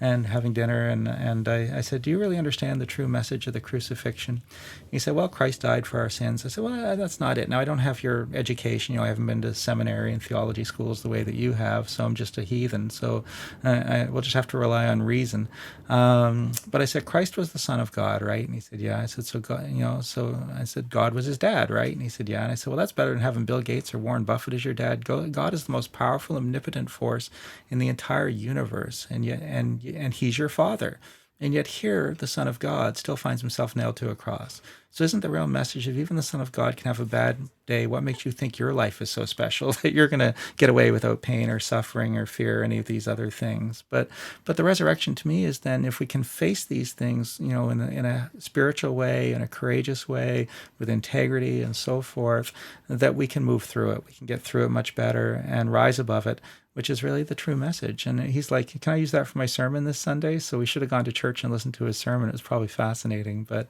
and having dinner. And I said, do you really understand the true message of the crucifixion? He said, well, Christ died for our sins. I said, well, that's not it. Now, I don't have your education. I haven't been to seminary and theology schools the way that you have, so I'm just a heathen. So we'll just have to rely on reason. But I said, Christ was the Son of God, right? And he said, yeah. I said, so God, so I said, God was his dad, right? And he said, yeah. And I said, well, that's better than having Bill Gates or Warren Buffett as your dad. God is the most powerful, omnipotent force in the entire universe, and he's your father. And yet here, the Son of God still finds himself nailed to a cross. So isn't the real message, if even the Son of God can have a bad day, what makes you think your life is so special that you're going to get away without pain or suffering or fear or any of these other things? But the resurrection to me is then, if we can face these things, in a spiritual way, in a courageous way, with integrity and so forth, that we can move through it. We can get through it much better and rise above it, which is really the true message. And he's like, can I use that for my sermon this Sunday? So we should have gone to church and listened to his sermon. It was probably fascinating. But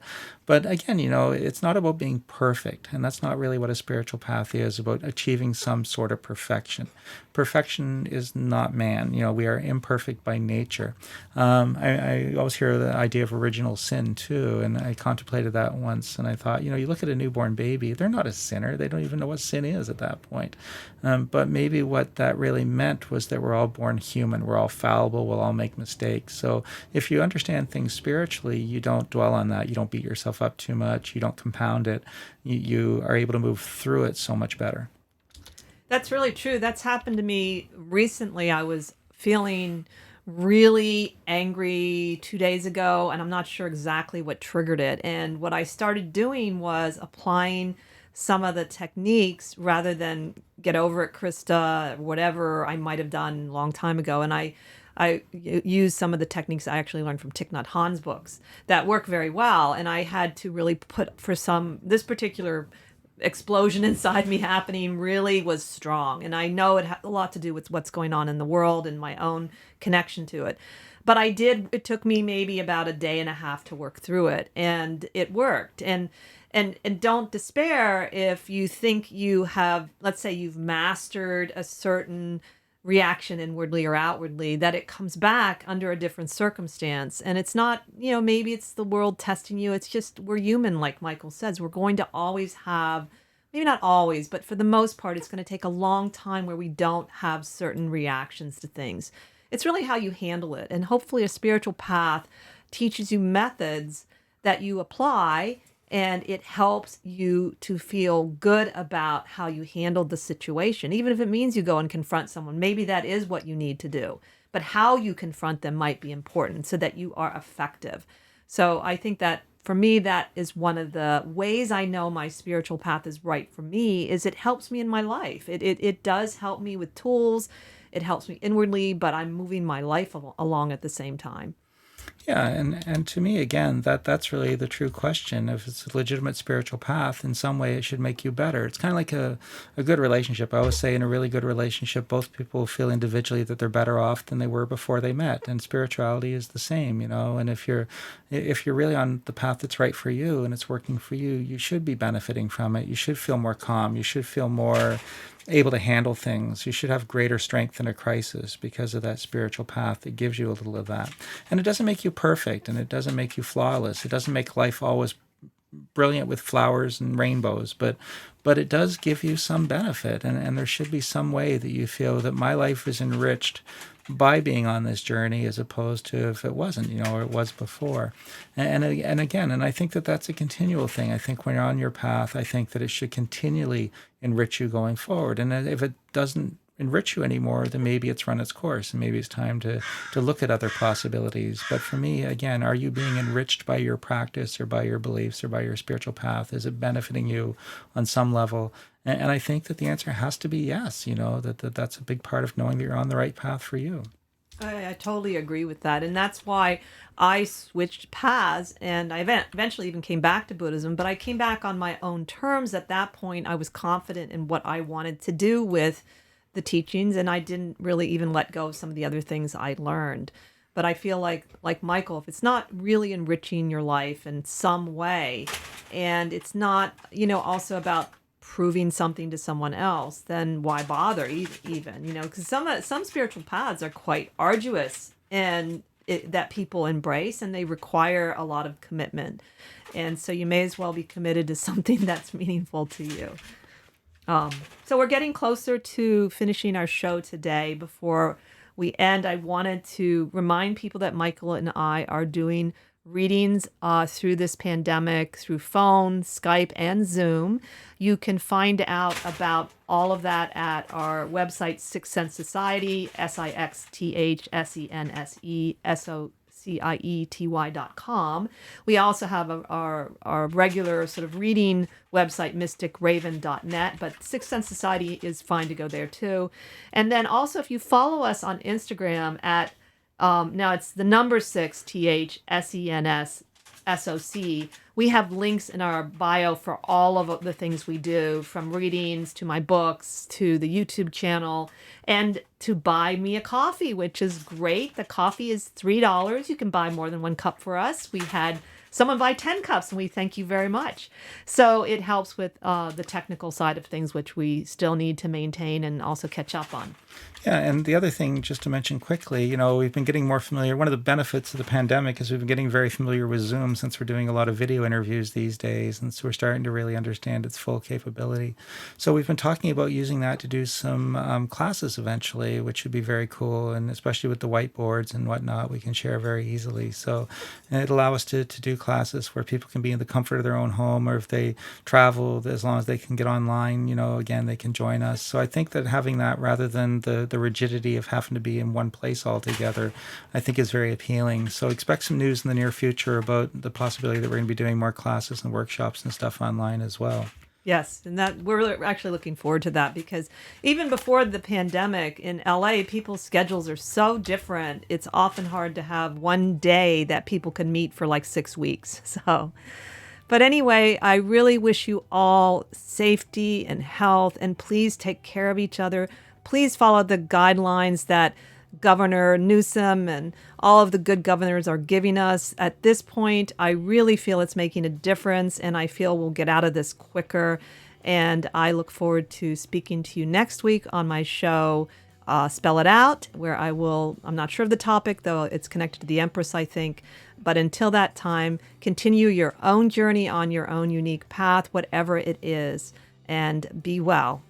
again, it's not about being perfect. And that's not really what a spiritual path is, about achieving some sort of perfection. Perfection is not man. We are imperfect by nature. I always hear the idea of original sin too. And I contemplated that once. And I thought, you look at a newborn baby, they're not a sinner. They don't even know what sin is at that point. But maybe what that really meant was that we're all born human. We're all fallible. We'll all make mistakes. So if you understand things spiritually, you don't dwell on that. You don't beat yourself up too much. You don't compound it. You are able to move through it so much better. That's really true. That's happened to me recently. I was feeling really angry 2 days ago, and I'm not sure exactly what triggered it. And what I started doing was applying some of the techniques rather than get over it, Krista, whatever I might have done a long time ago. And I use some of the techniques I actually learned from Thich Nhat Hanh's books that work very well. And I had to really put this particular explosion inside me happening really was strong. And I know it had a lot to do with what's going on in the world and my own connection to it. But it took me maybe about a day and a half to work through it, and it worked. And don't despair if you think you have, let's say you've mastered a certain reaction inwardly or outwardly, that it comes back under a different circumstance. And it's not, maybe it's the world testing you. It's just, we're human, like Michael says. We're going to always have, maybe not always, but for the most part, it's going to take a long time where we don't have certain reactions to things. It's really how you handle it. And hopefully a spiritual path teaches you methods that you apply, and it helps you to feel good about how you handled the situation. Even if it means you go and confront someone, maybe that is what you need to do. But how you confront them might be important so that you are effective. So I think that for me, that is one of the ways I know my spiritual path is right for me, is it helps me in my life. It does help me with tools. It helps me inwardly, but I'm moving my life along at the same time. Yeah, and to me, again, that's really the true question. If it's a legitimate spiritual path, in some way it should make you better. It's kind of like a good relationship. I always say in a really good relationship, both people feel individually that they're better off than they were before they met. And spirituality is the same, And if you're really on the path that's right for you and it's working for you, you should be benefiting from it. You should feel more calm. You should feel more able to handle things. You should have greater strength in a crisis because of that spiritual path. It gives you a little of that. And it doesn't make you perfect, and it doesn't make you flawless. It doesn't make life always brilliant with flowers and rainbows, but it does give you some benefit. And there should be some way that you feel that my life is enriched by being on this journey, as opposed to if it wasn't, or it was before. And again, I think that that's a continual thing. I think when you're on your path, I think that it should continually enrich you going forward. And if it doesn't enrich you anymore, then maybe it's run its course, and maybe it's time to look at other possibilities. But for me, again, are you being enriched by your practice or by your beliefs or by your spiritual path? Is it benefiting you on some level? And I think that the answer has to be yes, that's a big part of knowing that you're on the right path for you. I totally agree with that. And that's why I switched paths, and I eventually even came back to Buddhism, but I came back on my own terms. At that point, I was confident in what I wanted to do with the teachings, and I didn't really even let go of some of the other things I learned. But I feel like Michael, if it's not really enriching your life in some way, and it's not, also about proving something to someone else, then why bother even, because some spiritual paths are quite arduous, and that people embrace, and they require a lot of commitment. And so you may as well be committed to something that's meaningful to you. So we're getting closer to finishing our show today. Before we end, I wanted to remind people that Michael and I are doing readings through this pandemic, through phone, Skype, and Zoom. You can find out about all of that at our website, Sixth Sense Society, SixthSenseSociety.com. We also have our regular sort of reading website, mysticraven.net, but Sixth Sense Society is fine to go there too. And then also, if you follow us on Instagram at now it's the number 6 THSENSSOC. We have links in our bio for all of the things we do, from readings to my books to the YouTube channel, and to buy me a coffee, which is great. The coffee is $3. You can buy more than one cup for us. We had someone buy 10 cups and we thank you very much. So it helps with the technical side of things, which we still need to maintain and also catch up on. Yeah, and the other thing, just to mention quickly, you know, we've been getting more familiar. One of the benefits of the pandemic is we've been getting very familiar with Zoom since we're doing a lot of video interviews these days, and so we're starting to really understand its full capability. So we've been talking about using that to do some classes eventually, which would be very cool, and especially with the whiteboards and whatnot, we can share very easily. So and it'll allow us to do classes where people can be in the comfort of their own home, or if they travel, as long as they can get online, you know, again, they can join us. So I think that having that rather than the rigidity of having to be in one place altogether, I think is very appealing. So expect some news in the near future about the possibility that we're going to be doing more classes and workshops and stuff online as well. Yes, and that we're actually looking forward to that, because even before the pandemic in LA, people's schedules are so different. It's often hard to have one day that people can meet for like 6 weeks. So, but anyway, I really wish you all safety and health, and please take care of each other. Please follow the guidelines that Governor Newsom and all of the good governors are giving us. At this point, I really feel it's making a difference, and I feel we'll get out of this quicker. And I look forward to speaking to you next week on my show, Spell It Out, where I'm not sure of the topic, though it's connected to the Empress, I think. But until that time, continue your own journey on your own unique path, whatever it is, and be well.